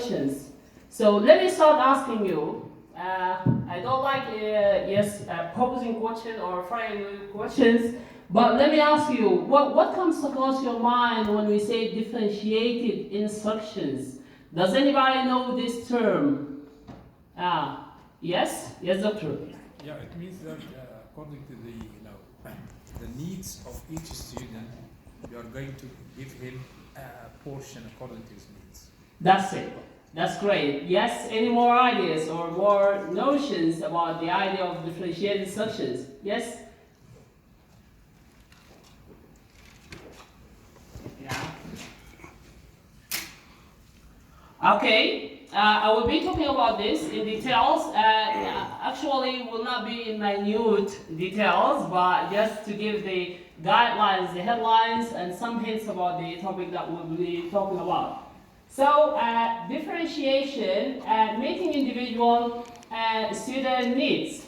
questions. So let me start asking you. I don't like proposing questions or trying questions, but let me ask you, what comes across your mind when we say differentiated instructions? Does anybody know this term? Yes, doctor. Yeah, it means that according to the needs of each student, you are going to give him a portion according to his needs. That's it. That's great. Yes, any more ideas or more notions about the idea of differentiated instructions? Yes? Yeah. Okay, I will be talking about this in details. Actually, will not be in minute details, but just to give the guidelines, the headlines, and some hints about the topic that we'll be talking about. So, differentiation, meeting individual student needs.